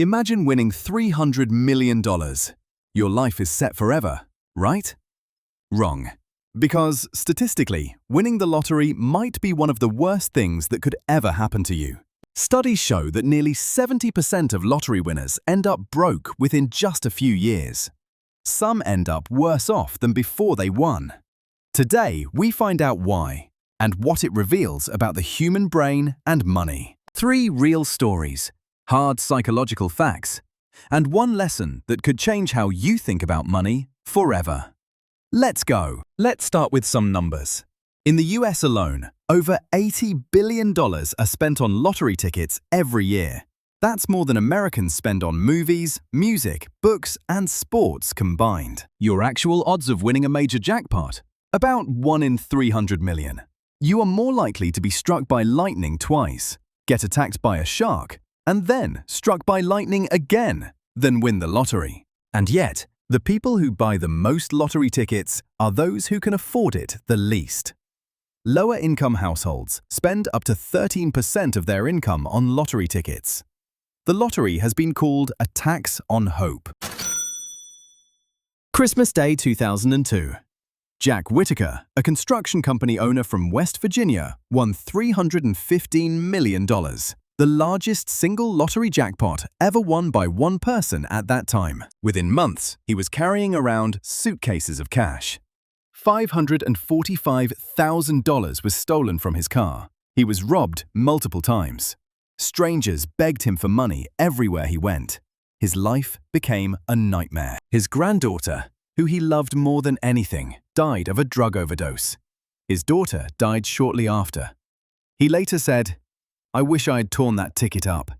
Imagine winning $300 million. Your life is set forever, right? Wrong. Because, statistically, winning the lottery might be one of the worst things that could ever happen to you. Studies show that nearly 70% of lottery winners end up broke within just a few years. Some end up worse off than before they won. Today, we find out why and what it reveals about the human brain and money. 3 real stories, hard psychological facts, and one lesson that could change how you think about money forever. Let's go. Let's start with some numbers. In the US alone, over $80 billion are spent on lottery tickets every year. That's more than Americans spend on movies, music, books, and sports combined. Your actual odds of winning a major jackpot? About 1 in 300 million. You are more likely to be struck by lightning twice, get attacked by a shark, and then struck by lightning again, than win the lottery. And yet, the people who buy the most lottery tickets are those who can afford it the least. Lower-income households spend up to 13% of their income on lottery tickets. The lottery has been called a tax on hope. Christmas Day 2002. Jack Whitaker, a construction company owner from West Virginia, won $315 million, the largest single lottery jackpot ever won by one person at that time. Within months, he was carrying around suitcases of cash. $545,000 was stolen from his car. He was robbed multiple times. Strangers begged him for money everywhere he went. His life became a nightmare. His granddaughter, who he loved more than anything, died of a drug overdose. His daughter died shortly after. He later said, "I wish I had torn that ticket up."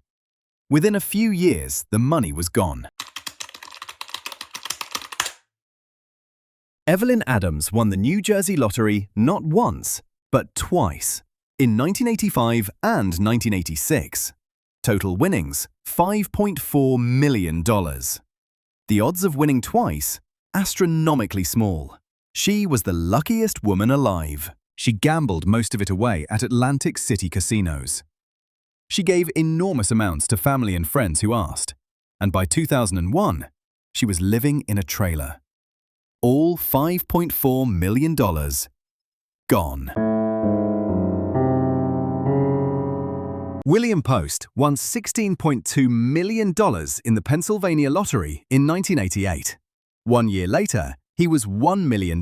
Within a few years, the money was gone. Evelyn Adams won the New Jersey lottery not once, but twice, in 1985 and 1986. Total winnings, $5.4 million. The odds of winning twice? Astronomically small. She was the luckiest woman alive. She gambled most of it away at Atlantic City casinos. She gave enormous amounts to family and friends who asked, and by 2001, she was living in a trailer. All $5.4 million gone. William Post won $16.2 million in the Pennsylvania lottery in 1988. 1 year later, he was $1 million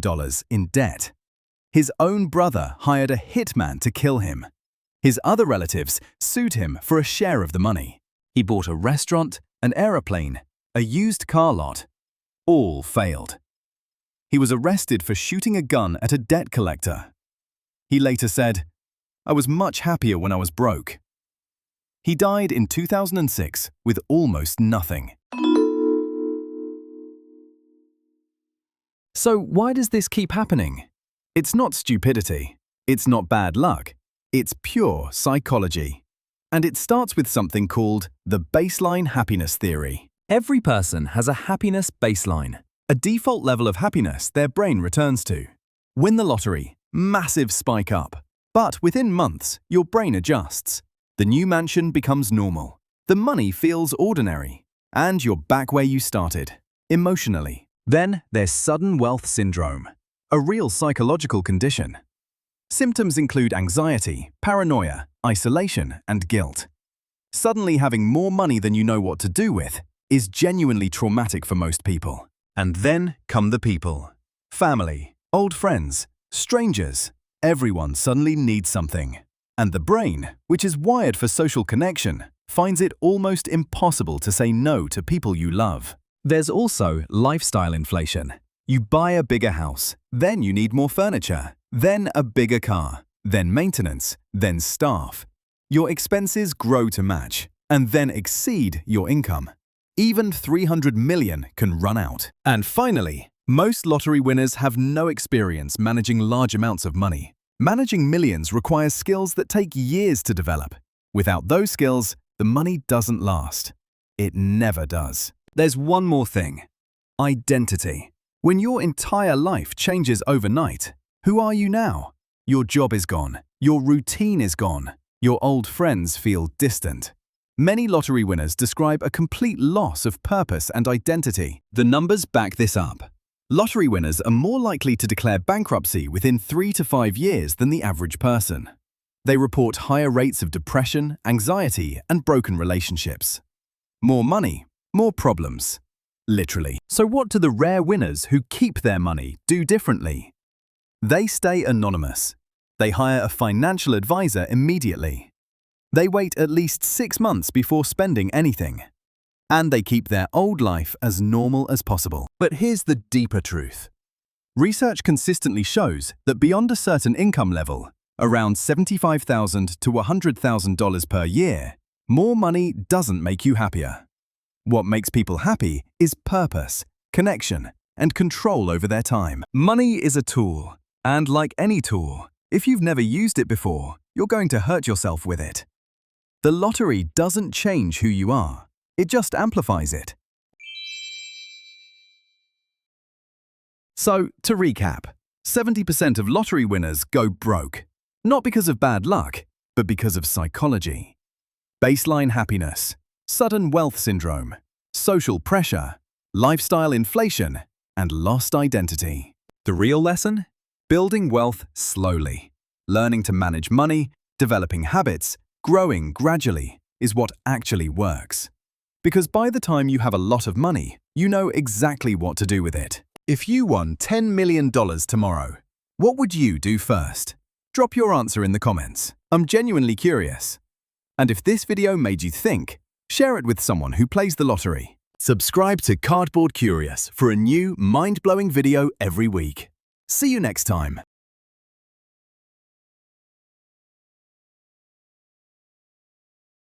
in debt. His own brother hired a hitman to kill him. His other relatives sued him for a share of the money. He bought a restaurant, an aeroplane, a used car lot. All failed. He was arrested for shooting a gun at a debt collector. He later said, "I was much happier when I was broke." He died in 2006 with almost nothing. So why does this keep happening? It's not stupidity. It's not bad luck. It's pure psychology. And it starts with something called the baseline happiness theory. Every person has a happiness baseline, a default level of happiness their brain returns to. Win the lottery, massive spike up. But within months, your brain adjusts. The new mansion becomes normal. The money feels ordinary. And you're back where you started, emotionally. Then there's sudden wealth syndrome, a real psychological condition. Symptoms include anxiety, paranoia, isolation, and guilt. Suddenly having more money than you know what to do with is genuinely traumatic for most people. And then come the people. Family, old friends, strangers. Everyone suddenly needs something. And the brain, which is wired for social connection, finds it almost impossible to say no to people you love. There's also lifestyle inflation. You buy a bigger house, then you need more furniture, then a bigger car, then maintenance, then staff. Your expenses grow to match, and then exceed your income. Even $300 million can run out. And finally, most lottery winners have no experience managing large amounts of money. Managing millions requires skills that take years to develop. Without those skills, the money doesn't last. It never does. There's one more thing. Identity. When your entire life changes overnight, who are you now? Your job is gone. Your routine is gone. Your old friends feel distant. Many lottery winners describe a complete loss of purpose and identity. The numbers back this up. Lottery winners are more likely to declare bankruptcy within 3 to 5 years than the average person. They report higher rates of depression, anxiety, and broken relationships. More money, more problems. Literally. So what do the rare winners who keep their money do differently? They stay anonymous. They hire a financial advisor immediately. They wait at least 6 months before spending anything. And they keep their old life as normal as possible. But here's the deeper truth. Research consistently shows that beyond a certain income level, around $75,000 to $100,000 per year, more money doesn't make you happier. What makes people happy is purpose, connection, and control over their time. Money is a tool, and like any tool, if you've never used it before, you're going to hurt yourself with it. The lottery doesn't change who you are, it just amplifies it. So, to recap, 70% of lottery winners go broke, not because of bad luck, but because of psychology. Baseline happiness, sudden wealth syndrome, social pressure, lifestyle inflation, and lost identity. The real lesson? Building wealth slowly. Learning to manage money, developing habits, growing gradually is what actually works. Because by the time you have a lot of money, you know exactly what to do with it. If you won $10 million tomorrow, what would you do first? Drop your answer in the comments. I'm genuinely curious. And if this video made you think, share it with someone who plays the lottery. Subscribe to Cardboard Curious for a new, mind-blowing video every week. See you next time.